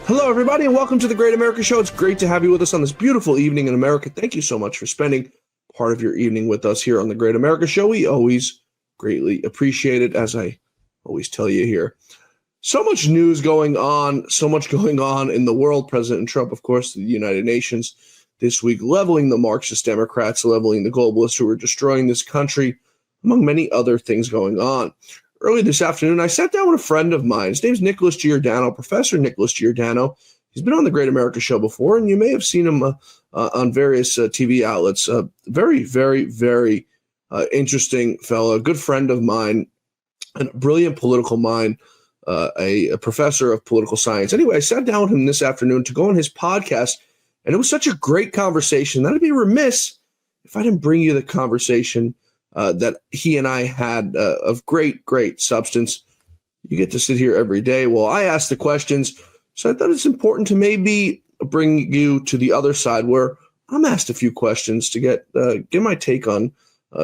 Hello, everybody, and welcome to the Great America Show. It's great to have you with us on this beautiful evening in America. Thank you so much for spending part of your evening with us here on the Great America Show. We always greatly appreciate it, as I always tell you here. So much news going on, so much going on in the world. President Trump, of course, the United Nations this week, leveling the Marxist Democrats, leveling the globalists who are destroying this country, among many other things going on. Early this afternoon, I sat down with a friend of mine. His name's Nicholas Giordano, Professor Nicholas Giordano. He's been on the Great America Show before, and you may have seen him on various TV outlets. Very, very, very interesting fellow, a good friend of mine, and a brilliant political mind, a professor of political science. Anyway, I sat down with him this afternoon to go on his podcast, and it was such a great conversation that I'd be remiss if I didn't bring you the conversation that he and I had of great, great substance. You get to sit here every day while I ask the questions. So I thought it's important to maybe bring you to the other side where I'm asked a few questions to get my take on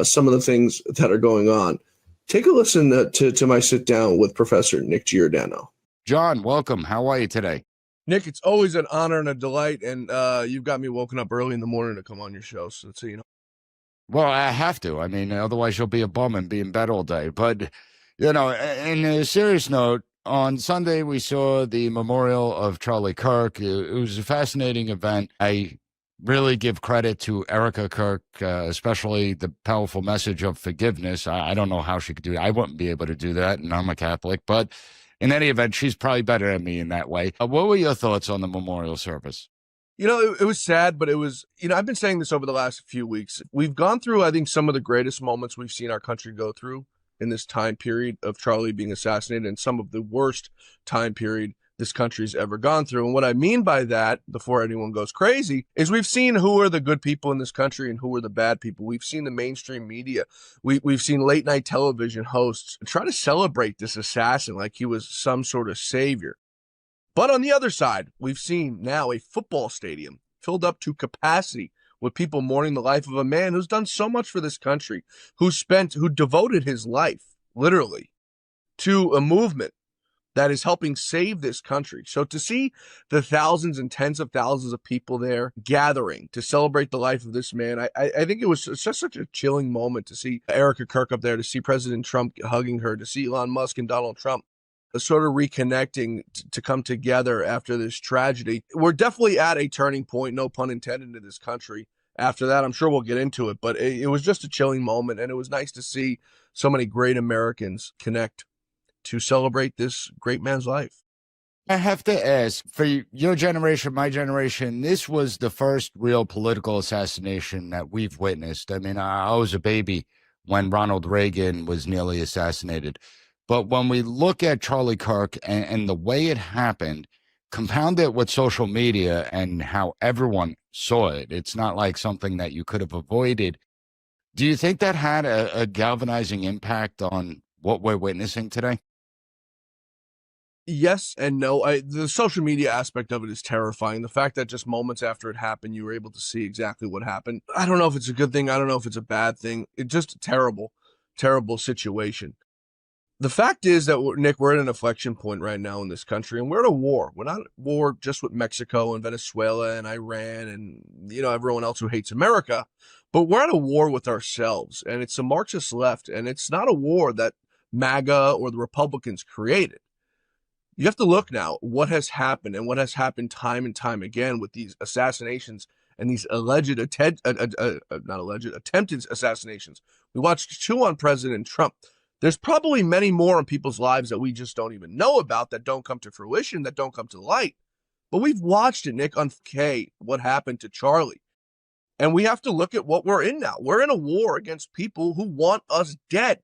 some of the things that are going on. Take a listen to my sit down with Professor Nick Giordano. John, welcome. How are you today? Nick, it's always an honor and a delight, and you've got me woken up early in the morning to come on your show, so you know. Well, I have to. I mean, otherwise you'll be a bum and be in bed all day. But, you know, in a serious note, on Sunday we saw the memorial of Charlie Kirk. It was a fascinating event. I really give credit to Erica Kirk, especially the powerful message of forgiveness. I don't know how she could do that. I wouldn't be able to do that, and I'm a Catholic. But in any event, she's probably better than me in that way. What were your thoughts on the memorial service? You know, it was sad, but it was, I've been saying this over the last few weeks. We've gone through, I think, some of the greatest moments we've seen our country go through in this time period of Charlie being assassinated, and some of the worst time period this country's ever gone through. And what I mean by that, before anyone goes crazy, is we've seen who are the good people in this country and who are the bad people. We've seen the mainstream media. We've seen late night television hosts try to celebrate this assassin like he was some sort of savior. But on the other side, we've seen now a football stadium filled up to capacity with people mourning the life of a man who's done so much for this country, who devoted his life, literally, to a movement that is helping save this country. So to see the thousands and tens of thousands of people there gathering to celebrate the life of this man, I think it was just such a chilling moment to see Erica Kirk up there, to see President Trump hugging her, to see Elon Musk and Donald Trump sort of reconnecting to come together after this tragedy. We're definitely at a turning point, no pun intended, in this country. After that, I'm sure we'll get into it, but it was just a chilling moment, and it was nice to see so many great Americans connect to celebrate this great man's life. I have to ask, for your generation, my generation, this was the first real political assassination that we've witnessed. I mean, I was a baby when Ronald Reagan was nearly assassinated. But when we look at Charlie Kirk and the way it happened, compound it with social media and how everyone saw it, it's not like something that you could have avoided. Do you think that had a galvanizing impact on what we're witnessing today? Yes and no. The social media aspect of it is terrifying. The fact that just moments after it happened, you were able to see exactly what happened. I don't know if it's a good thing. I don't know if it's a bad thing. It's just a terrible, terrible situation. The fact is that, Nick, we're at an inflection point right now in this country, and we're at a war. We're not at war just with Mexico and Venezuela and Iran and, everyone else who hates America, but we're at a war with ourselves, and it's a Marxist left, and it's not a war that MAGA or the Republicans created. You have to look now what has happened and what has happened time and time again with these assassinations and these attempted assassinations. We watched 2 on President Trump. There's probably many more in people's lives that we just don't even know about, that don't come to fruition, that don't come to light. But we've watched it, Nick, on what happened to Charlie. And we have to look at what we're in now. We're in a war against people who want us dead.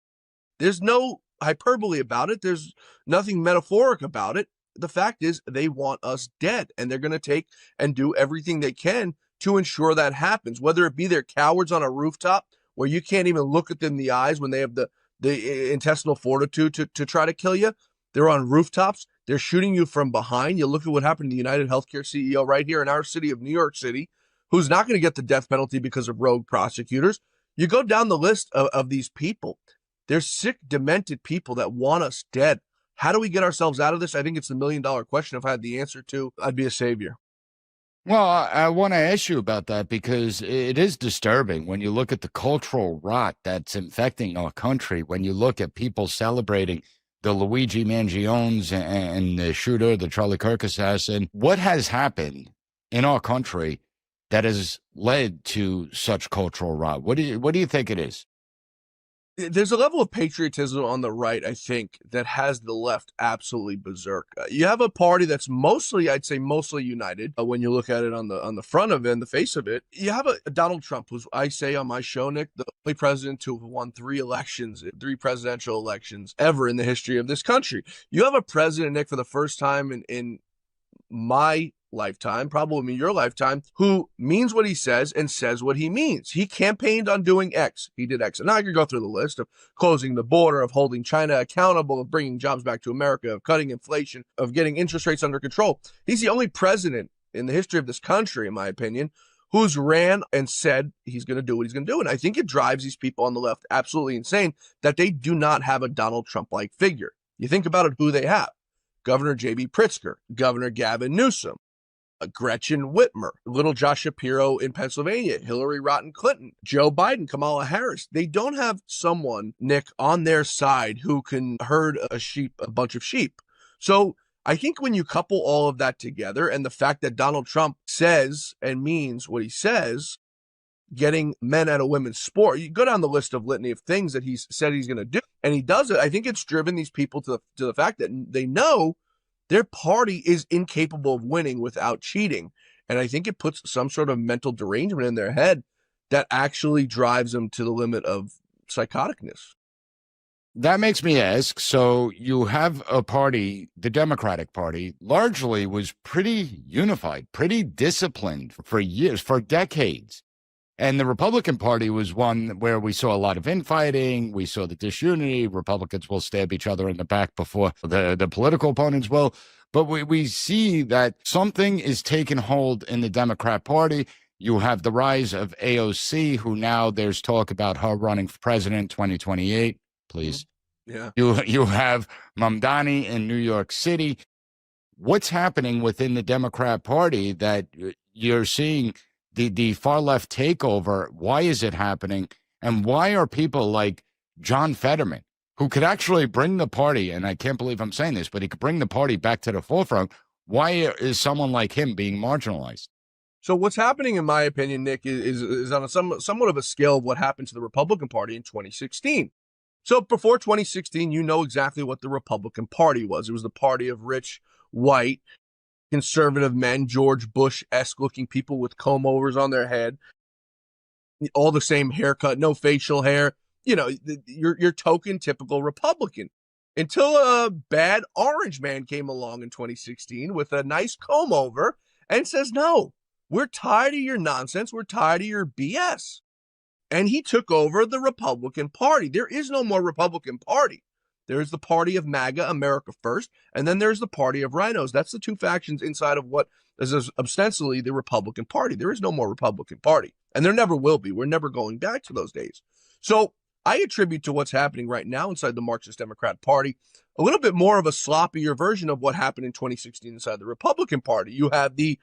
There's no hyperbole about it. There's nothing metaphoric about it. The fact is they want us dead, and they're going to take and do everything they can to ensure that happens, whether it be they're cowards on a rooftop where you can't even look at them in the eyes when they have the intestinal fortitude to try to kill you. They're on rooftops. They're shooting you from behind. You look at what happened to the United Healthcare CEO right here in our city of New York City, who's not going to get the death penalty because of rogue prosecutors. You go down the list of these people. They're sick, demented people that want us dead. How do we get ourselves out of this? I think it's the $1,000,000 question. If I had the answer to, I'd be a savior. Well, I want to ask you about that because it is disturbing when you look at the cultural rot that's infecting our country. When you look at people celebrating the Luigi Mangiones and the shooter, the Charlie Kirk assassin, what has happened in our country that has led to such cultural rot? What do you think it is? There's a level of patriotism on the right, I think, that has the left absolutely berserk. You have a party that's mostly, I'd say, mostly united. When you look at it on the front of it and the face of it, you have a Donald Trump, who's, I say on my show, Nick, the only president to have won 3 presidential elections ever in the history of this country. You have a president, Nick, for the first time in my lifetime, probably in your lifetime, who means what he says and says what he means. He campaigned on doing X. He did X. And now I could go through the list of closing the border, of holding China accountable, of bringing jobs back to America, of cutting inflation, of getting interest rates under control. He's the only president in the history of this country, in my opinion, who's ran and said he's going to do what he's going to do. And I think it drives these people on the left absolutely insane that they do not have a Donald Trump-like figure. You think about it, who they have. Governor J.B. Pritzker, Governor Gavin Newsom, Gretchen Whitmer, little Josh Shapiro in Pennsylvania, Hillary Rodham Clinton, Joe Biden, Kamala Harris. They don't have someone, Nick, on their side who can herd a bunch of sheep. So I think when you couple all of that together and the fact that Donald Trump says and means what he says, getting men out of women's sport, you go down the list of litany of things that he's said he's going to do, and he does it. I think it's driven these people to the fact that they know their party is incapable of winning without cheating. And I think it puts some sort of mental derangement in their head that actually drives them to the limit of psychoticness. That makes me ask, so you have a party, the Democratic Party, largely was pretty unified, pretty disciplined for years, for decades. And the Republican Party was one where we saw a lot of infighting. We saw the disunity. Republicans will stab each other in the back before the political opponents will. But we see that something is taking hold in the Democrat Party. You have the rise of AOC, who now there's talk about her running for president 2028. Please. Yeah. You have Mamdani in New York City. What's happening within the Democrat Party that you're seeing the far left takeover? Why is it happening? And why are people like John Fetterman, who could actually bring the party, and I can't believe I'm saying this, but he could bring the party back to the forefront. Why is someone like him being marginalized? So what's happening, in my opinion, Nick, is on a somewhat of a scale of what happened to the Republican Party in 2016. So before 2016, you know exactly what the Republican Party was. It was the party of rich, white, conservative men, George Bush-esque looking people with comb-overs on their head, all the same haircut, no facial hair, you know, your token typical Republican. Until a bad orange man came along in 2016 with a nice comb-over and says, no, we're tired of your nonsense. We're tired of your BS. And he took over the Republican Party. There is no more Republican Party. There's the party of MAGA, America First, and then there's the party of rhinos. That's the two factions inside of what is ostensibly the Republican Party. There is no more Republican Party, and there never will be. We're never going back to those days. So I attribute to what's happening right now inside the Marxist Democrat Party a little bit more of a sloppier version of what happened in 2016 inside the Republican Party. You have the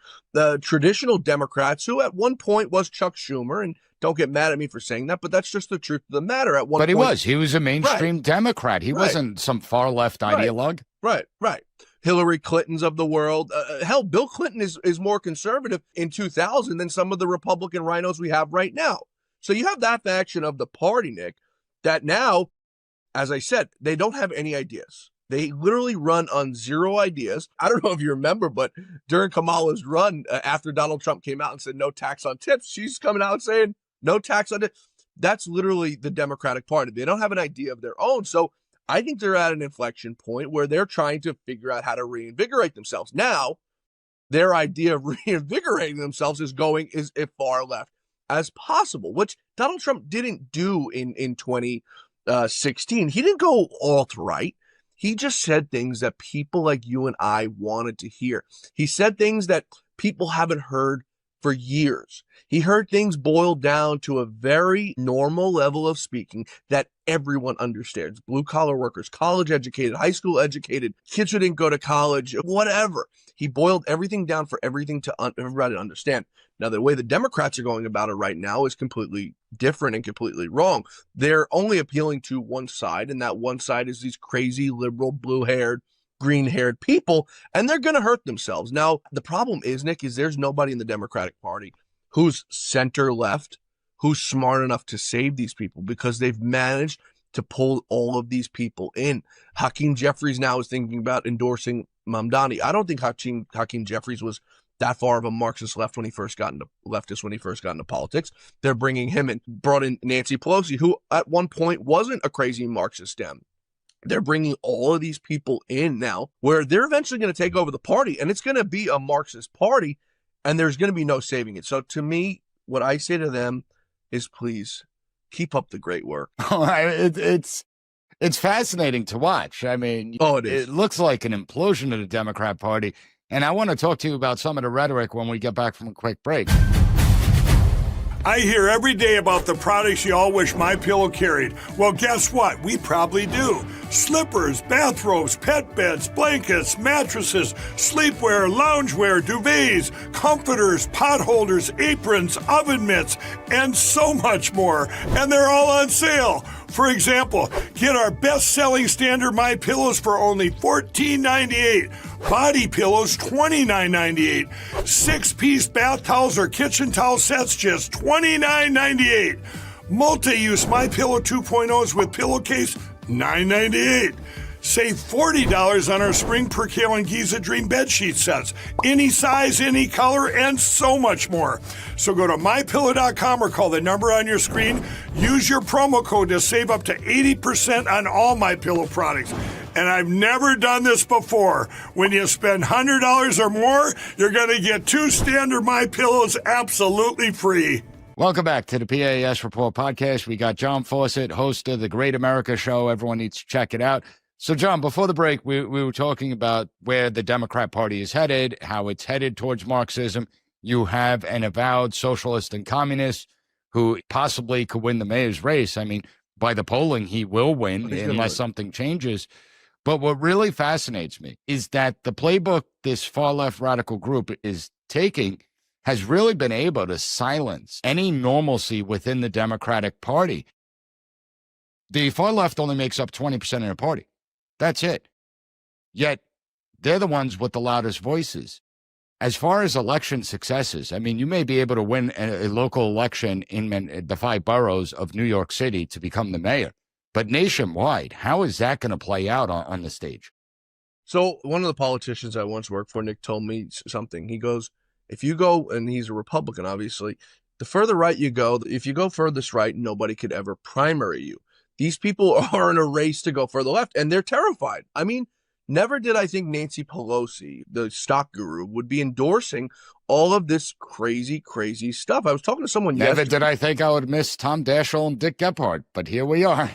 traditional Democrats, who at one point was Chuck Schumer, and don't get mad at me for saying that, but that's just the truth of the matter. At one but point, he was a mainstream Democrat. He wasn't some far left ideologue. Right. Hillary Clinton's of the world. Hell, Bill Clinton is more conservative in 2000 than some of the Republican rhinos we have right now. So you have that faction of the party, Nick, that now, as I said, they don't have any ideas. They literally run on zero ideas. I don't know if you remember, but during Kamala's run, after Donald Trump came out and said no tax on tips, she's coming out saying no tax on tips. That's literally the Democratic Party. They don't have an idea of their own. So I think they're at an inflection point where they're trying to figure out how to reinvigorate themselves. Now, their idea of reinvigorating themselves is going as far left as possible, which Donald Trump didn't do in 2016. He didn't go alt-right. He just said things that people like you and I wanted to hear. He said things that people haven't heard for years. He heard things boiled down to a very normal level of speaking that everyone understands. Blue collar workers, college educated, high school educated, kids who didn't go to college, whatever. He boiled everything down for everybody to understand. Now, the way the Democrats are going about it right now is completely different and completely wrong. They're only appealing to one side, and that one side is these crazy liberal, blue-haired, green-haired people, and they're going to hurt themselves. Now, the problem is, Nick, is there's nobody in the Democratic Party who's center-left, who's smart enough to save these people, because they've managed to pull all of these people in. Hakeem Jeffries now is thinking about endorsing Mamdani. I don't think Hakeem Jeffries was that far of a Marxist leftist when he first got into politics. They're bringing him in, brought in Nancy Pelosi, who at one point wasn't a crazy Marxist Dem. They're bringing all of these people in now where they're eventually going to take over the party, and it's going to be a Marxist party, and there's going to be no saving it. So to me, what I say to them is, please keep up the great work. It's fascinating to watch. I mean, it is. It looks like an implosion of the Democrat Party. And I want to talk to you about some of the rhetoric when we get back from a quick break. I hear every day about the products you all wish MyPillow carried. Well, guess what? We probably do. Slippers, bathrobes, pet beds, blankets, mattresses, sleepwear, loungewear, duvets, comforters, pot holders, aprons, oven mitts, and so much more. And they're all on sale. For example, get our best-selling standard MyPillows for only $14.98. Body pillows, $29.98. 6-piece bath towels or kitchen towel sets, just $29.98. Multi-use MyPillow 2.0s with pillowcase, $9.98. Save $40 on our Spring Percale and Giza Dream bedsheet sets. Any size, any color, and so much more. So go to MyPillow.com or call the number on your screen. Use your promo code to save up to 80% on all MyPillow products. And I've never done this before. When you spend $100 or more, you're going to get 2 standard MyPillows absolutely free. Welcome back to the PAS Report podcast. We got John Fawcett, host of the Great America Show. Everyone needs to check it out. So, John, before the break, we were talking about where the Democrat Party is headed, how it's headed towards Marxism. You have an avowed socialist and communist who possibly could win the mayor's race. I mean, by the polling, he will win unless something changes. But what really fascinates me is that the playbook this far-left radical group is taking has really been able to silence any normalcy within the Democratic Party. The far left only makes up 20% of the party. That's it. Yet, they're the ones with the loudest voices. As far as election successes, I mean, you may be able to win a local election in the 5 boroughs of New York City to become the mayor. But nationwide, how is that going to play out on the stage? So one of the politicians I once worked for, Nick, told me something. He goes, if you go, and he's a Republican, obviously, the further right you go, if you go furthest right, nobody could ever primary you. These people are in a race to go further left, and they're terrified. I mean, never did I think Nancy Pelosi, the stock guru, would be endorsing all of this crazy, crazy stuff. I was talking to someone yesterday. Never did I think I would miss Tom Daschle and Dick Gephardt, but here we are.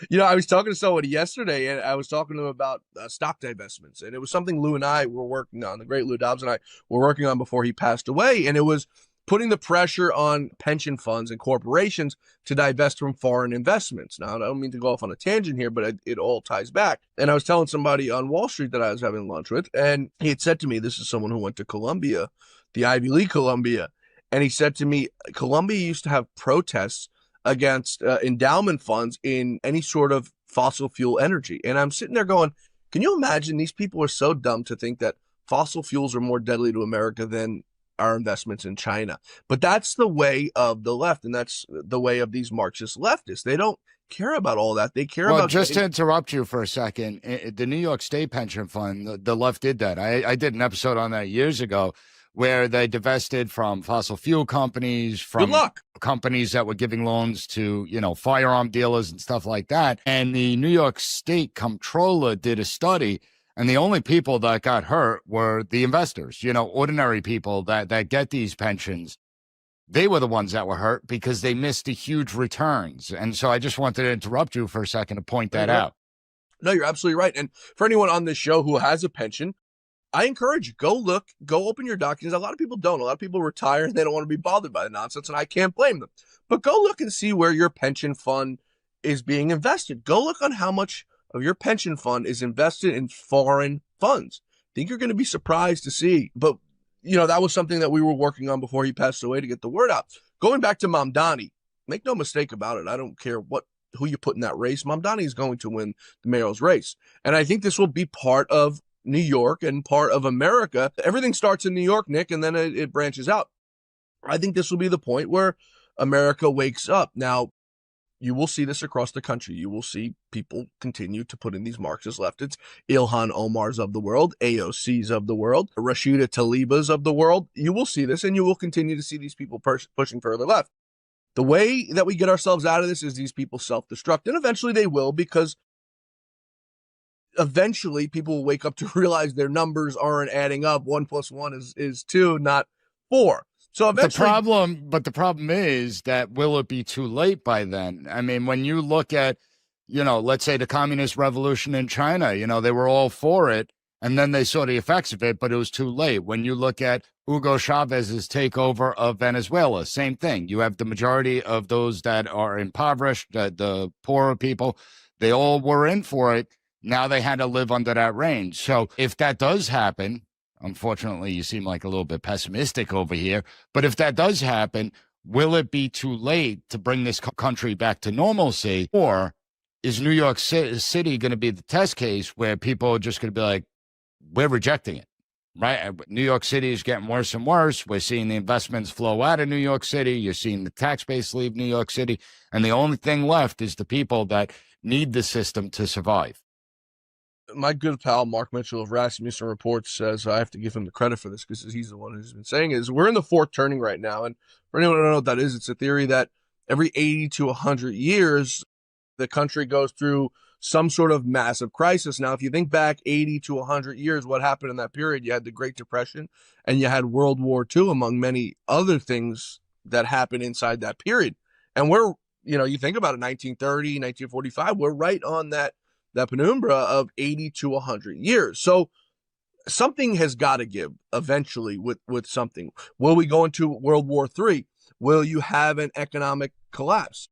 You know, I was talking to someone yesterday, and I was talking to him about stock divestments, and it was something Lou and I were working on. The great Lou Dobbs and I were working on before he passed away, and it was putting the pressure on pension funds and corporations to divest from foreign investments. Now, I don't mean to go off on a tangent here, but it all ties back. And I was telling somebody on Wall Street that I was having lunch with, and he had said to me, this is someone who went to Columbia, the Ivy League Columbia, and he said to me, Columbia used to have protests against endowment funds in any sort of fossil fuel energy. And I'm sitting there going, can you imagine these people are so dumb to think that fossil fuels are more deadly to America than our investments in China? But that's the way of the left, and that's the way of these Marxist leftists. They don't care about all that. They care about... Just to interrupt you for a second, the New York State Pension Fund, the left did that. I did an episode on that years ago, where they divested from fossil fuel companies, from companies that were giving loans to, firearm dealers and stuff like that. And the New York State Comptroller did a study, and the only people that got hurt were the investors, ordinary people that get these pensions. They were the ones that were hurt because they missed the huge returns. And so I just wanted to interrupt you for a second to point that out. No, you're absolutely right. And for anyone on this show who has a pension, I encourage you, go look, go open your documents. A lot of people don't. A lot of people retire and they don't want to be bothered by the nonsense, and I can't blame them. But go look and see where your pension fund is being invested. Go look on how much of your pension fund is invested in foreign funds. I think you're going to be surprised to see. But, that was something that we were working on before he passed away to get the word out. Going back to Mamdani, make no mistake about it. I don't care who you put in that race. Mamdani is going to win the mayoral's race. And I think this will be part of New York and part of America. Everything starts in New York, Nick, and then it branches out. I think this will be the point where America wakes up. Now, you will see this across the country. You will see people continue to put in these Marxist leftists, Ilhan Omar's of the world, AOC's of the world, Rashida Tlaib's of the world. You will see this, and you will continue to see these people pushing further left. The way that we get ourselves out of this is these people self-destruct, and eventually they will, because eventually people will wake up to realize their numbers aren't adding up. 1 + 1 is 2, not 4. So eventually, the problem is that will it be too late by then? I mean, when you look at, let's say the communist revolution in China, they were all for it, and then they saw the effects of it, but it was too late. When you look at Hugo Chavez's takeover of Venezuela, same thing. You have the majority of those that are impoverished, the poorer people, they all were in for it. Now they had to live under that range. So if that does happen, unfortunately, you seem like a little bit pessimistic over here, but if that does happen, will it be too late to bring this country back to normalcy? Or is New York City going to be the test case where people are just going to be like, we're rejecting it, right? New York City is getting worse and worse. We're seeing the investments flow out of New York City. You're seeing the tax base leave New York City. And the only thing left is the people that need the system to survive. My good pal Mark Mitchell of Rasmussen Reports says, I have to give him the credit for this because he's the one who's been saying is we're in the fourth turning right now. And for anyone who don't know what that is, it's a theory that every 80 to 100 years, the country goes through some sort of massive crisis. Now, if you think back 80 to 100 years, what happened in that period? You had the Great Depression and you had World War II, among many other things that happened inside that period. And we're, you think about it, 1930, 1945, we're right on that penumbra of 80 to 100 years. So something has got to give eventually with something. Will we go into World War III? Will you have an economic collapse?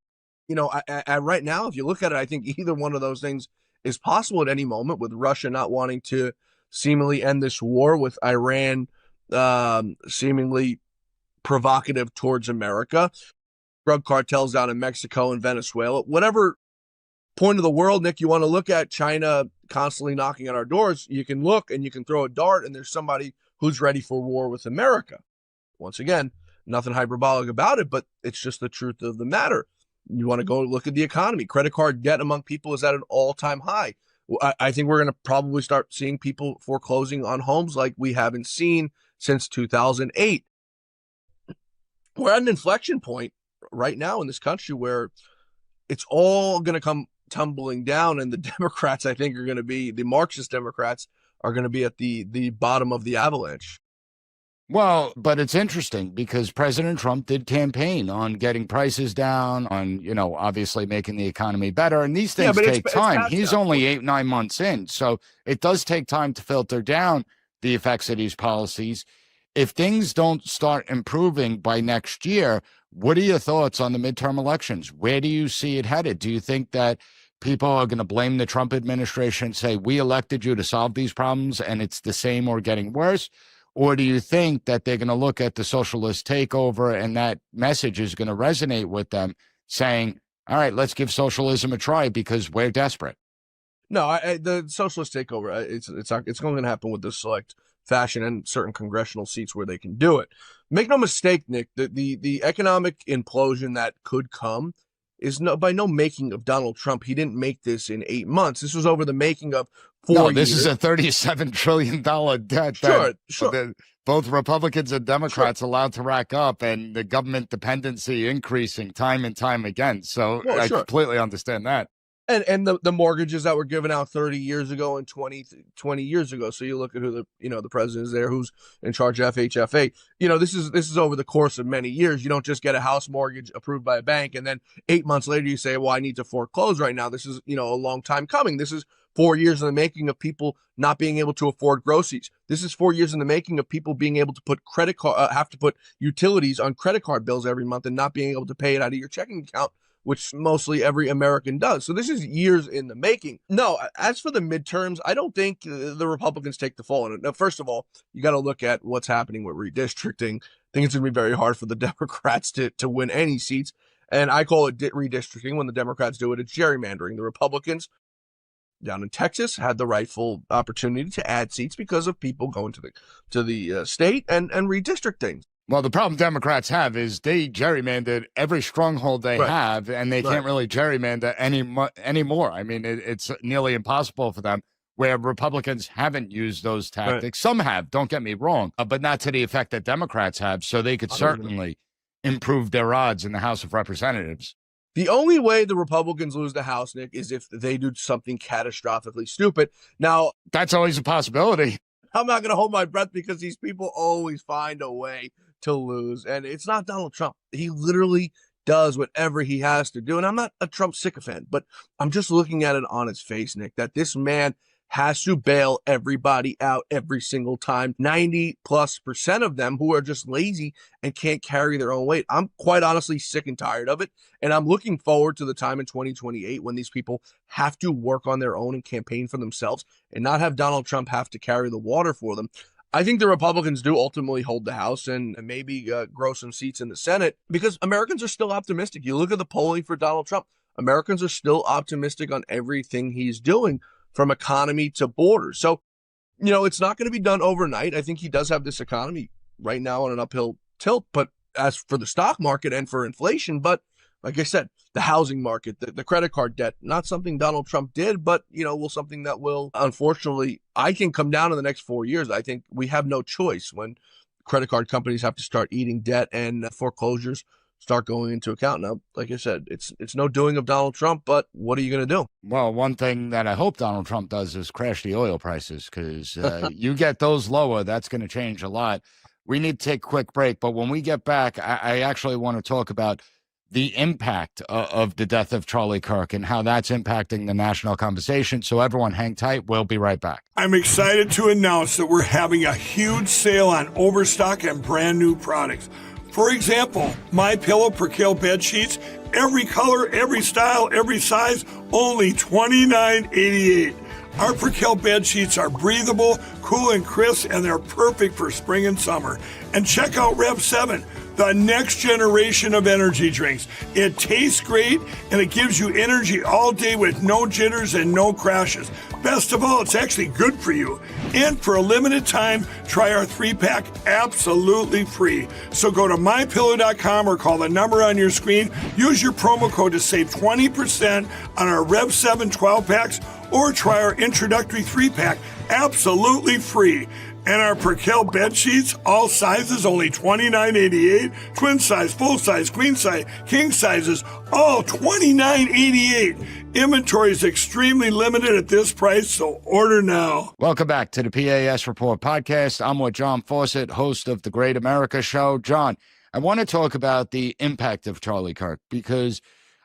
Right now, if you look at it, I think either one of those things is possible at any moment, with Russia not wanting to seemingly end this war, with Iran seemingly provocative towards America, drug cartels down in Mexico and Venezuela, whatever point of the world, Nick, you want to look at, China constantly knocking at our doors, you can look and you can throw a dart and there's somebody who's ready for war with America. Once again, nothing hyperbolic about it, but it's just the truth of the matter. You want to go look at the economy. Credit card debt among people is at an all-time high. I think we're going to probably start seeing people foreclosing on homes like we haven't seen since 2008. We're at an inflection point right now in this country where it's all going to come tumbling down, and the Democrats, I think, the Marxist Democrats are going to be at the bottom of the avalanche. Well, but it's interesting because President Trump did campaign on getting prices down, on, obviously making the economy better. And these things take time. He's only 8-9 months in. So it does take time to filter down the effects of these policies. If things don't start improving by next year, what are your thoughts on the midterm elections? Where do you see it headed? Do you think that people are going to blame the Trump administration and say, we elected you to solve these problems and it's the same or getting worse? Or do you think that they're going to look at the socialist takeover and that message is going to resonate with them, saying, all right, let's give socialism a try because we're desperate? No, the socialist takeover, it's going to happen with the select fashion and certain congressional seats where they can do it. Make no mistake, Nick, the economic implosion that could come is by no making of Donald Trump. He didn't make this in 8 months. This was over the making of 4 years. No, this is a $37 trillion debt. Sure. Both Republicans and Democrats allowed to rack up, and the government dependency increasing time and time again. So I completely understand that. And the mortgages that were given out 30 years ago and 20 years ago. So you look at who the president is there, who's in charge of FHFA. This is over the course of many years. You don't just get a house mortgage approved by a bank and then 8 months later you say, well, I need to foreclose right now. This is, a long time coming. This is 4 years in the making of people not being able to afford groceries. This is 4 years in the making of people being able to put have to put utilities on credit card bills every month and not being able to pay it out of your checking account, which mostly every American does. So this is years in the making. No, as for the midterms, I don't think the Republicans take the fall in it. Now, first of all, you got to look at what's happening with redistricting. I think it's going to be very hard for the Democrats to win any seats. And I call it redistricting. When the Democrats do it, it's gerrymandering. The Republicans down in Texas had the rightful opportunity to add seats because of people going to the state and redistricting. Well, the problem Democrats have is they gerrymandered every stronghold they have, and they can't really gerrymander anymore. I mean, it's nearly impossible for them, where Republicans haven't used those tactics. Some have, don't get me wrong, but not to the effect that Democrats have, so they could certainly improve their odds in the House of Representatives. The only way the Republicans lose the House, Nick, is if they do something catastrophically stupid. Now, that's always a possibility. I'm not going to hold my breath because these people always find a way to lose. And it's not Donald Trump. He literally does whatever he has to do. And I'm not a Trump sycophant, but I'm just looking at it on its face, Nick, that this man has to bail everybody out every single time. 90+% of them who are just lazy and can't carry their own weight. I'm quite honestly sick and tired of it. And I'm looking forward to the time in 2028 when these people have to work on their own and campaign for themselves and not have Donald Trump have to carry the water for them. I think the Republicans do ultimately hold the House and maybe grow some seats in the Senate because Americans are still optimistic. You look at the polling for Donald Trump. Americans are still optimistic on everything he's doing, from economy to borders. So, it's not going to be done overnight. I think he does have this economy right now on an uphill tilt, but as for the stock market and for inflation, but like I said, the housing market, the credit card debt, not something Donald Trump did, but, something that will, unfortunately, I think come down in the next 4 years. I think we have no choice when credit card companies have to start eating debt and foreclosures start going into account. Now, like I said, it's no doing of Donald Trump, but what are you going to do? Well, one thing that I hope Donald Trump does is crash the oil prices, because you get those lower, that's going to change a lot. We need to take a quick break, but when we get back, I actually want to talk about the impact of the death of Charlie Kirk and how that's impacting the national conversation. So everyone hang tight. We'll be right back. I'm excited to announce that we're having a huge sale on overstock and brand new products. For example, MyPillow Percale bed sheets, every color, every style, every size, only $29.88. Our Percale bed sheets are breathable, cool and crisp, and they're perfect for spring and summer. And check out Rev 7, the next generation of energy drinks. It tastes great, and it gives you energy all day with no jitters and no crashes. Best of all, it's actually good for you. And for a limited time, try our 3-pack absolutely free. So go to mypillow.com or call the number on your screen. Use your promo code to save 20% on our Rev 7 12-packs, or try our introductory 3-pack absolutely free. And our Percale bed sheets, all sizes, only $29.88. Twin size, full size, queen size, king sizes, all $29.88. Inventory is extremely limited at this price, so order now. Welcome back to the PAS Report podcast. I'm with John Fawcett, host of The Great America Show. John, I want to talk about the impact of Charlie Kirk, because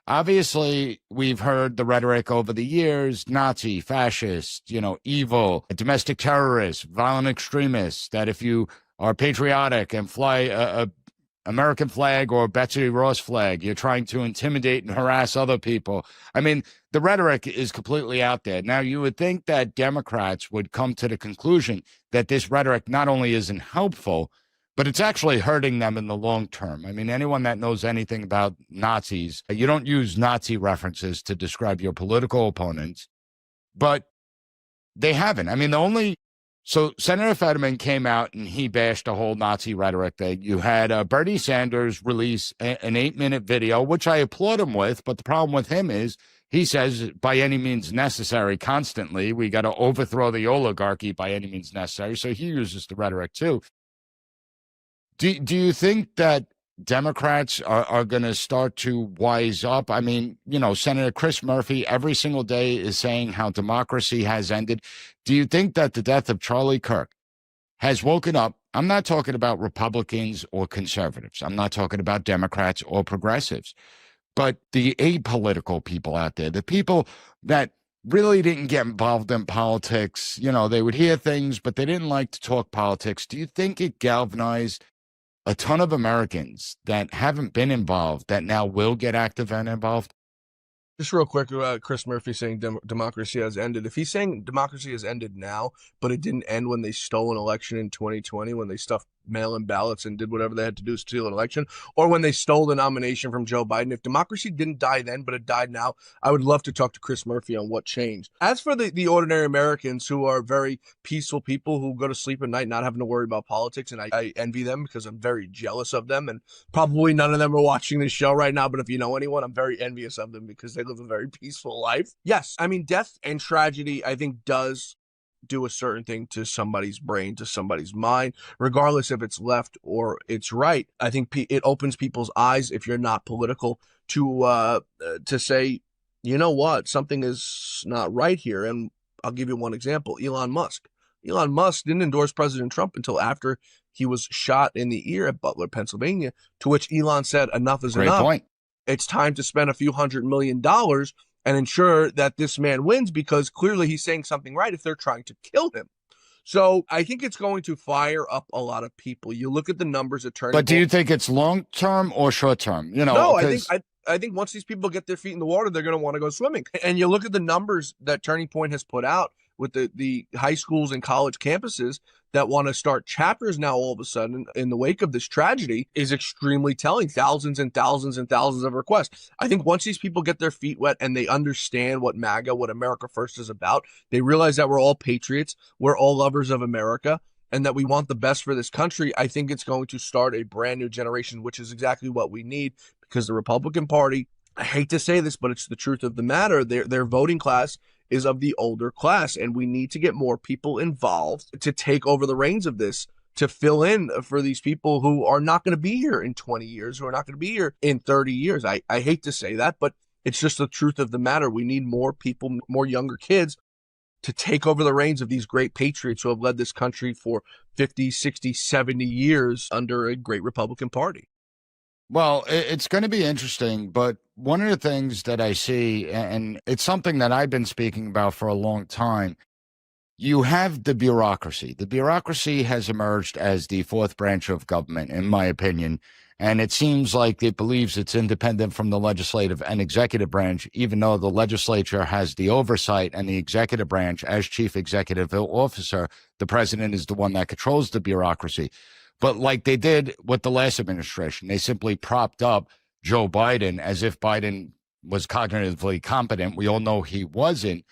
obviously we've heard the rhetoric over the years: Nazi, fascist, evil, domestic terrorist, violent extremist, that if you are patriotic and fly a American flag or Betsy Ross flag, you're trying to intimidate and harass other people. I mean, the rhetoric is completely out there. Now, you would think that Democrats would come to the conclusion that this rhetoric not only isn't helpful, but it's actually hurting them in the long term. I mean, anyone that knows anything about Nazis, you don't use Nazi references to describe your political opponents, but they haven't. I mean, so Senator Fetterman came out and he bashed the whole Nazi rhetoric thing. You had Bernie Sanders release an 8-minute video, which I applaud him with, but the problem with him is he says by any means necessary constantly. We got to overthrow the oligarchy by any means necessary. So he uses the rhetoric too. Do you think that Democrats are going to start to wise up? I mean, Senator Chris Murphy every single day is saying how democracy has ended. Do you think that the death of Charlie Kirk has woken up? I'm not talking about Republicans or conservatives. I'm not talking about Democrats or progressives, but the apolitical people out there, the people that really didn't get involved in politics. You know, they would hear things, but they didn't like to talk politics. Do you think it galvanized a ton of Americans that haven't been involved that now will get active and involved? Just real quick, Chris Murphy saying democracy has ended. If he's saying democracy has ended now, but it didn't end when they stole an election in 2020, when they stuffed mail-in ballots and did whatever they had to do to steal an election, or when they stole the nomination from Joe Biden, if democracy didn't die then, but it died now, I would love to talk to Chris Murphy on what changed. As for the ordinary Americans who are very peaceful people who go to sleep at night not having to worry about politics, and I envy them because I'm very jealous of them, and probably none of them are watching this show right now, but if you know anyone, I'm very envious of them because they live a very peaceful life. Yes, I mean, death and tragedy, I think, does do a certain thing to somebody's brain, to somebody's mind, regardless if it's left or it's right. I think it opens people's eyes, if you're not political, to say, you know what, something is not right here. And I'll give you one example: Elon Musk. Elon Musk didn't endorse President Trump until after he was shot in the ear at Butler, Pennsylvania, to which Elon said, enough is enough. Point. It's time to spend a few $100 million and ensure that this man wins, because clearly he's saying something right if they're trying to kill him. So I think it's going to fire up a lot of people. You look at the numbers at Turning Point. But do you think it's long-term or short-term? You know, no, I think once these people get their feet in the water, they're going to want to go swimming. And you look at the numbers that Turning Point has put out with the high schools and college campuses that want to start chapters now all of a sudden in the wake of this tragedy is extremely telling. Thousands and thousands and thousands of requests. I think once these people get their feet wet and they understand what MAGA, what America First is about, they realize that we're all patriots, we're all lovers of America, and that we want the best for this country. I think it's going to start a brand new generation, which is exactly what we need, because the Republican Party, I hate to say this, but it's the truth of the matter, their voting class is of the older class, and we need to get more people involved to take over the reins of this, to fill in for these people who are not going to be here in 20 years, who are not going to be here in 30 years. I hate to say that, but it's just the truth of the matter. We need more people, more younger kids, to take over the reins of these great patriots who have led this country for 50, 60, 70 years under a great Republican Party. Well, it's going to be interesting, but one of the things that I see, and it's something that I've been speaking about for a long time, you have the bureaucracy. The bureaucracy has emerged as the fourth branch of government, in my opinion, and it seems like it believes it's independent from the legislative and executive branch, even though the legislature has the oversight and the executive branch, as chief executive officer, the president is the one that controls the bureaucracy. But like they did with the last administration, they simply propped up Joe Biden as if Biden was cognitively competent. We all know he wasn't.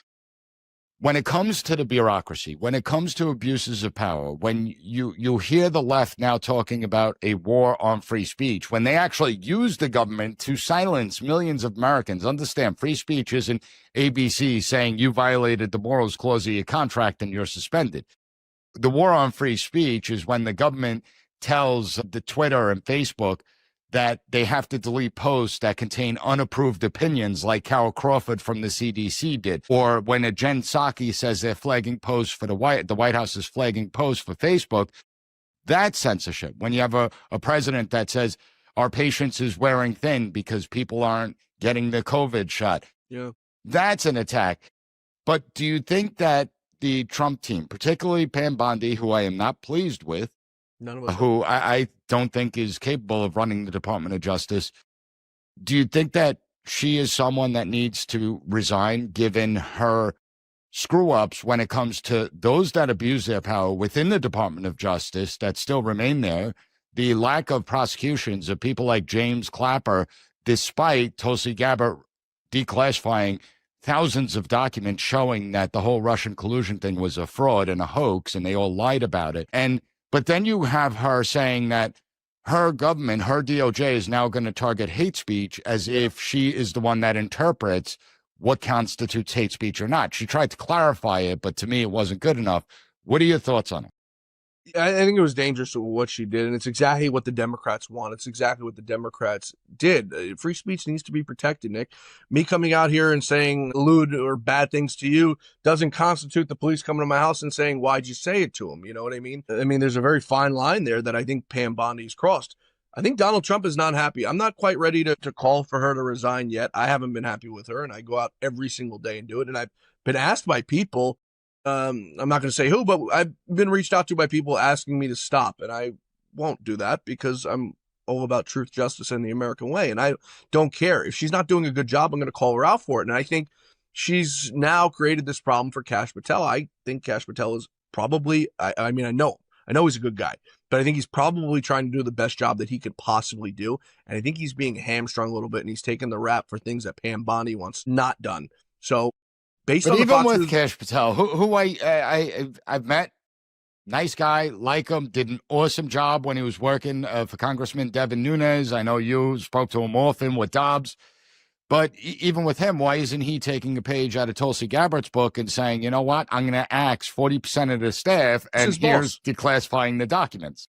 When it comes to the bureaucracy, when it comes to abuses of power, when you hear the left now talking about a war on free speech, when they actually use the government to silence millions of Americans, understand free speech isn't ABC saying you violated the morals clause of your contract and you're suspended. The war on free speech is when the government tells the Twitter and Facebook that they have to delete posts that contain unapproved opinions, like Carol Crawford from the CDC did, or when a Jen Psaki says they're flagging posts for the White House is flagging posts for Facebook. That's censorship. When you have a president that says our patience is wearing thin because people aren't getting the COVID shot, that's an attack. But do you think that the Trump team, particularly Pam Bondi, who I am not pleased with, who I don't think is capable of running the Department of Justice, do you think that she is someone that needs to resign given her screw-ups when it comes to those that abuse their power within the Department of Justice that still remain there, the lack of prosecutions of people like James Clapper, despite Tulsi Gabbard declassifying thousands of documents showing that the whole Russian collusion thing was a fraud and a hoax, and they all lied about it. But then you have her saying that her government, her DOJ, is now going to target hate speech as if she is the one that interprets what constitutes hate speech or not. She tried to clarify it, but to me, it wasn't good enough. What are your thoughts on it? I think it was dangerous what she did, and it's exactly what the Democrats want. It's exactly what the Democrats did. Free speech needs to be protected, Nick. Me coming out here and saying lewd or bad things to you doesn't constitute the police coming to my house and saying, why'd you say it to him? You know what I mean? I mean, there's a very fine line there that I think Pam Bondi's crossed. I think Donald Trump is not happy. I'm not quite ready to call for her to resign yet. I haven't been happy with her, and I go out every single day and do it. And I've been asked by people. I'm not going to say who, but I've been reached out to by people asking me to stop, and I won't do that because I'm all about truth, justice, and the American way. And I don't care. If she's not doing a good job, I'm going to call her out for it. And I think she's now created this problem for Kash Patel. I think Kash Patel is probably, I mean, I know he's a good guy, but I think he's probably trying to do the best job that he could possibly do. And I think he's being hamstrung a little bit, and he's taking the rap for things that Pam Bondi wants not done. So based But on even the with Kash Patel, who I've met, nice guy, like him, did an awesome job when he was working for Congressman Devin Nunes. I know you spoke to him often with Dobbs. But even with him, why isn't he taking a page out of Tulsi Gabbard's book and saying, you know what, I'm going to axe 40% of the staff, and here's declassifying the documents?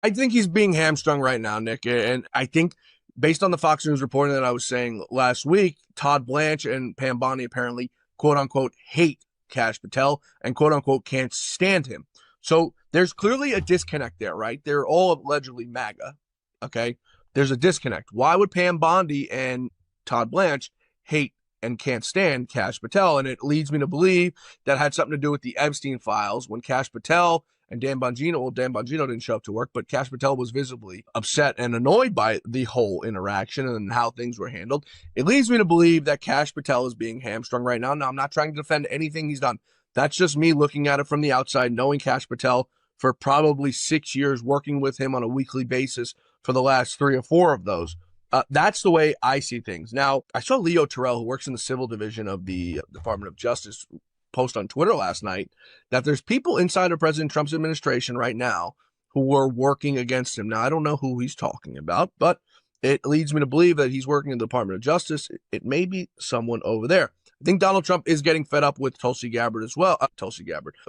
I think he's being hamstrung right now, Nick. And I think based on the Fox News reporting that I was saying last week, Todd Blanche and Pam Bondi apparently, quote unquote, hate Kash Patel and quote unquote can't stand him. So there's clearly a disconnect there, right? They're all allegedly MAGA. Okay. There's a disconnect. Why would Pam Bondi and Todd Blanche hate and can't stand Kash Patel? And it leads me to believe that had something to do with the Epstein files when Kash Patel and Dan Bongino, well, Dan Bongino didn't show up to work, but Kash Patel was visibly upset and annoyed by the whole interaction and how things were handled. It leads me to believe that Kash Patel is being hamstrung right now. Now, I'm not trying to defend anything he's done. That's just me looking at it from the outside, knowing Kash Patel for probably 6 years, working with him on a weekly basis for the last 3 or 4 of those. That's the way I see things. Now, I saw Leo Terrell, who works in the civil division of the Department of Justice, post on Twitter last night that there's people inside of President Trump's administration right now who are working against him. Now, I don't know who he's talking about, but it leads me to believe that he's working in the Department of Justice. It may be someone over there. I think Donald Trump is getting fed up with Tulsi Gabbard as well.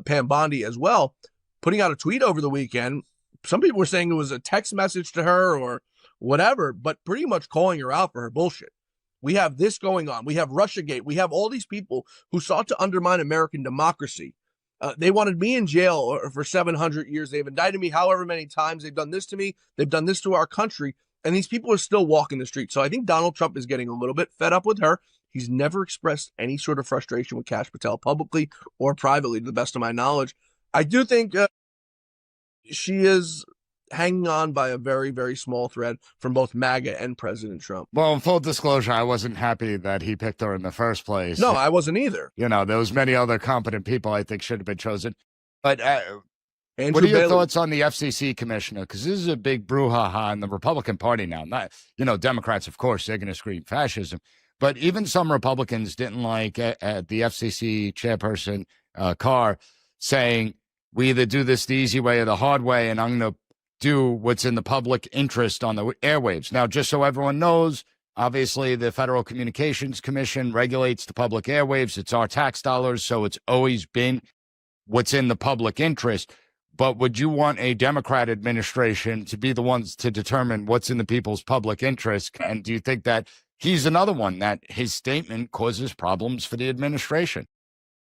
Pam Bondi as well, putting out a tweet over the weekend. Some people were saying it was a text message to her or whatever, but pretty much calling her out for her bullshit. We have this going on. We have Russiagate. We have all these people who sought to undermine American democracy. They wanted me in jail for 700 years. They've indicted me however many times. They've done this to me. They've done this to our country. And these people are still walking the street. So I think Donald Trump is getting a little bit fed up with her. He's never expressed any sort of frustration with Kash Patel publicly or privately, to the best of my knowledge. I do think she is hanging on by a very, very small thread from both MAGA and President Trump. Well, in full disclosure, I wasn't happy that he picked her in the first place. No, I wasn't either. You know, there was many other competent people I think should have been chosen. But Andrew what are your Bailey. thoughts on the FCC commissioner? Because this is a big brouhaha in the Republican Party now. Not, you know, Democrats, of course, they're going to scream fascism. But even some Republicans didn't like the FCC chairperson, Carr, saying, we either do this the easy way or the hard way, and I'm going to do what's in the public interest on the airwaves. Now, just so everyone knows, obviously the Federal Communications Commission regulates the public airwaves. It's our tax dollars, so it's always been what's in the public interest. But would you want a Democrat administration to be the ones to determine what's in the people's public interest? And do you think that he's another one that his statement causes problems for the administration?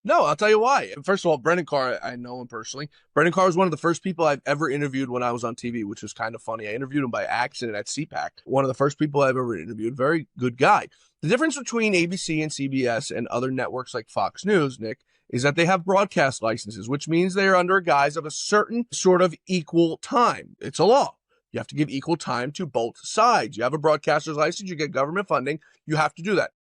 No, I'll tell you why. First of all, Brendan Carr, I know him personally. Brendan Carr was one of the first people I've ever interviewed when I was on TV, which was kind of funny. I interviewed him by accident at CPAC. One of the first people I've ever interviewed. Very good guy. The difference between ABC and CBS and other networks like Fox News, Nick, is that they have broadcast licenses, which means they are under a guise of a certain sort of equal time. It's a law. You have to give equal time to both sides. You have a broadcaster's license, you get government funding, you have to do that.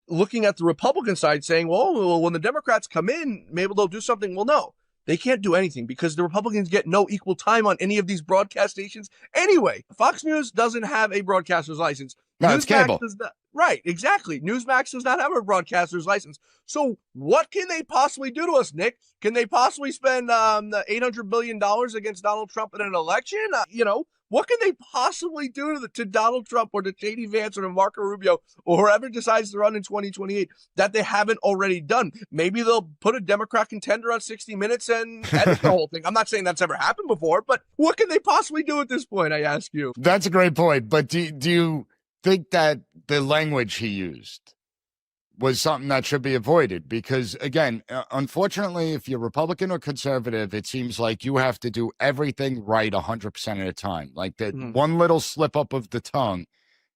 Looking at the Republican side saying, well, when the Democrats come in, maybe they'll do something. Well, no, they can't do anything because the Republicans get no equal time on any of these broadcast stations. Anyway, Fox News doesn't have a broadcaster's license. No, it's cable. Right, exactly. Newsmax does not have a broadcaster's license. So what can they possibly do to us, Nick? Can they possibly spend $800 billion against Donald Trump in an election? What can they possibly do to Donald Trump or to J.D. Vance or to Marco Rubio or whoever decides to run in 2028 that they haven't already done? Maybe they'll put a Democrat contender on 60 Minutes and edit the whole thing. I'm not saying that's ever happened before, but what can they possibly do at this point, I ask you? That's a great point. But do you think that the language he used was something that should be avoided? Because, again, unfortunately, if you're Republican or conservative, it seems like you have to do everything right 100% of the time. Like that one little slip up of the tongue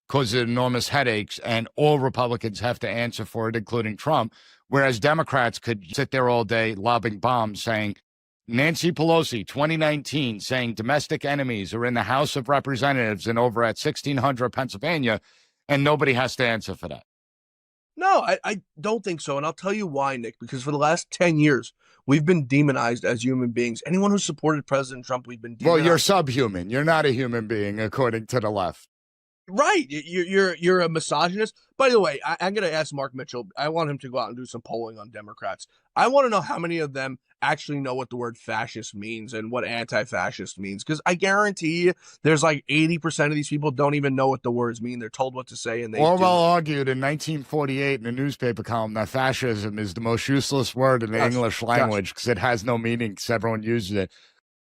causes enormous headaches, and all Republicans have to answer for it, including Trump, whereas Democrats could sit there all day lobbing bombs saying, Nancy Pelosi, 2019, saying domestic enemies are in the House of Representatives and over at 1600 Pennsylvania, and nobody has to answer for that. No, I don't think so. And I'll tell you why, Nick, because for the last 10 years, we've been demonized as human beings. Anyone who supported President Trump, we've been demonized. Well, you're subhuman. You're not a human being, according to the left. Right. You're a misogynist. By the way, I'm going to ask Mark Mitchell. I want him to go out and do some polling on Democrats. I want to know how many of them actually know what the word fascist means and what anti-fascist means. Because I guarantee you there's like 80% of these people don't even know what the words mean. They're told what to say. And they Orwell argued in 1948 in a newspaper column that fascism is the most useless word in the English language because it has no meaning because everyone uses it.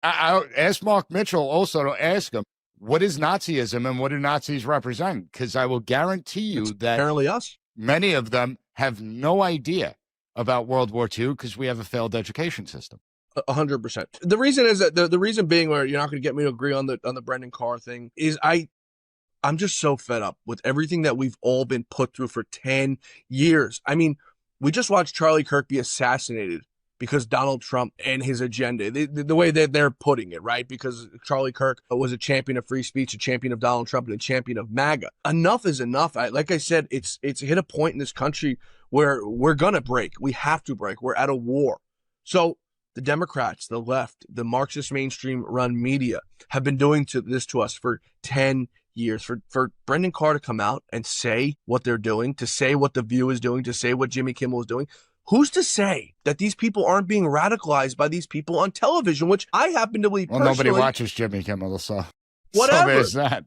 I asked Mark Mitchell also to ask him, what is Nazism and what do Nazis represent? Because I will guarantee you that apparently us. Many of them have no idea about World War II because we have a failed education system. 100%. The reason is that the reason being, where you're not going to get me to agree on the Brendan Carr thing, is I'm just so fed up with everything that we've all been put through for 10 years. I mean, we just watched Charlie Kirk be assassinated because Donald Trump and his agenda, the way that they're putting it, right? Because Charlie Kirk was a champion of free speech, a champion of Donald Trump, and a champion of MAGA. Enough is enough. Like I said, it's hit a point in this country where we're going to break. We have to break. We're at a war. So the Democrats, the left, the Marxist mainstream run media have been doing this to us for 10 years. For Brendan Carr to come out and say what they're doing, to say what The View is doing, to say what Jimmy Kimmel is doing, who's to say that these people aren't being radicalized by these people on television, which I happen to believe personally. Well, nobody watches Jimmy Kimmel, so whatever. So there's that.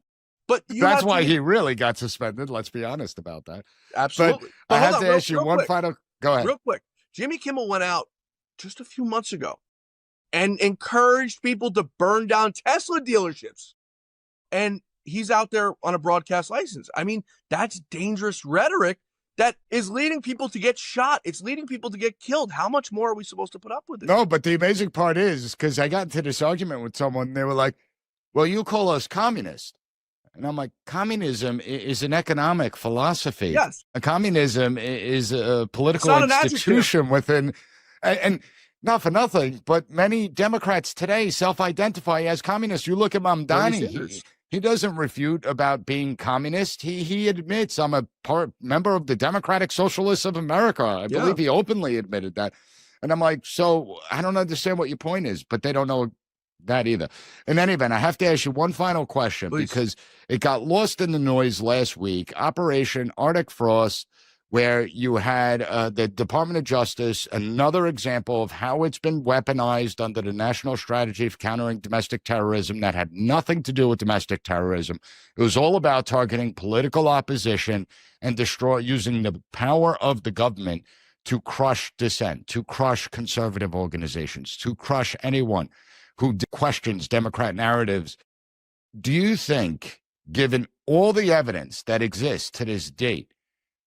But that's why he really got suspended. Let's be honest about that. Absolutely. But I have to ask you one final. Go ahead. Real quick. Jimmy Kimmel went out just a few months ago and encouraged people to burn down Tesla dealerships. And he's out there on a broadcast license. I mean, that's dangerous rhetoric that is leading people to get shot. It's leading people to get killed. How much more are we supposed to put up with this? No, but the amazing part is, because I got into this argument with someone, and they were like, well, you call us communist. And I'm like, communism is an economic philosophy. Yes. Communism is a political institution within, and not for nothing, but many Democrats today self-identify as communists. You look at Mamdani, he doesn't refute about being communist. He admits, I'm a member of the Democratic Socialists of America. I believe he openly admitted that. And I'm like, so I don't understand what your point is, but they don't know that either. In any event, I have to ask you one final question, because it got lost in the noise last week. Operation Arctic Frost, where you had the Department of Justice, another example of how it's been weaponized under the National Strategy for Countering Domestic Terrorism that had nothing to do with domestic terrorism. It was all about targeting political opposition and using the power of the government to crush dissent, to crush conservative organizations, to crush anyone who questions Democrat narratives. Do you think, given all the evidence that exists to this date,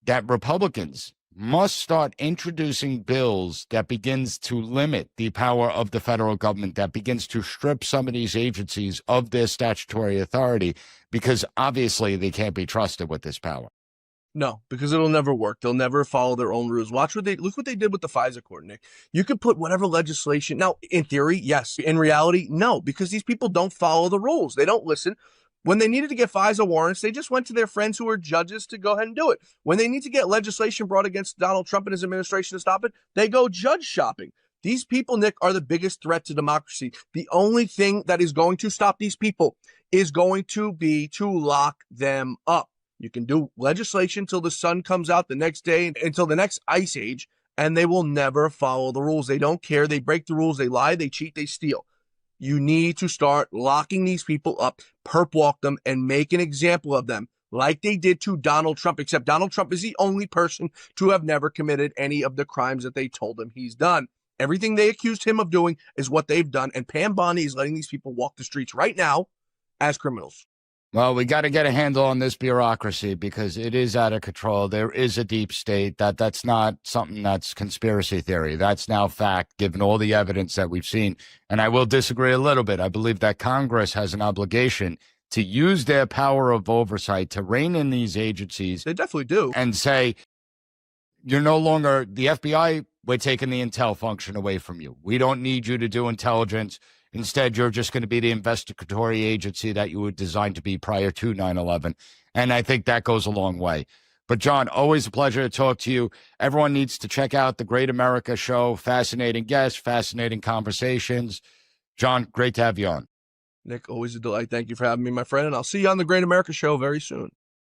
that Republicans must start introducing bills that begins to limit the power of the federal government, that begins to strip some of these agencies of their statutory authority, because obviously they can't be trusted with this power? No, because it'll never work. They'll never follow their own rules. Look what they did with the FISA court, Nick. You could put whatever legislation. Now, in theory, yes. In reality, no, because these people don't follow the rules. They don't listen. When they needed to get FISA warrants, they just went to their friends who were judges to go ahead and do it. When they need to get legislation brought against Donald Trump and his administration to stop it, they go judge shopping. These people, Nick, are the biggest threat to democracy. The only thing that is going to stop these people is going to be to lock them up. You can do legislation till the sun comes out the next day, until the next ice age, and they will never follow the rules. They don't care. They break the rules. They lie. They cheat. They steal. You need to start locking these people up, perp walk them, and make an example of them, like they did to Donald Trump, except Donald Trump is the only person to have never committed any of the crimes that they told him he's done. Everything they accused him of doing is what they've done, and Pam Bondi is letting these people walk the streets right now as criminals. Well, we got to get a handle on this bureaucracy, because it is out of control. There is a deep state. That's not something that's conspiracy theory. That's now fact, given all the evidence that we've seen. And I will disagree a little bit. I believe that Congress has an obligation to use their power of oversight to rein in these agencies. They definitely do. And say, you're no longer the FBI. We're taking the intel function away from you. We don't need you to do intelligence. Instead, you're just going to be the investigatory agency that you were designed to be prior to 9/11. And I think that goes a long way. But John, always a pleasure to talk to you. Everyone needs to check out the Great America Show. Fascinating guests, fascinating conversations. John, great to have you on. Nick, always a delight. Thank you for having me, my friend. And I'll see you on the Great America Show very soon.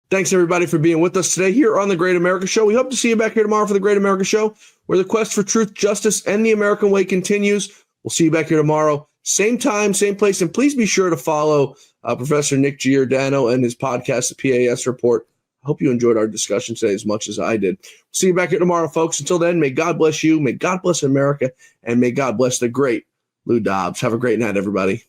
Thanks, everybody, for being with us today here on the Great America Show. We hope to see you back here tomorrow for the Great America Show, where the quest for truth, justice, and the American way continues. We'll see you back here tomorrow. Same time, same place. And please be sure to follow Professor Nick Giordano and his podcast, The PAS Report. I hope you enjoyed our discussion today as much as I did. See you back here tomorrow, folks. Until then, may God bless you, may God bless America, and may God bless the great Lou Dobbs. Have a great night, everybody.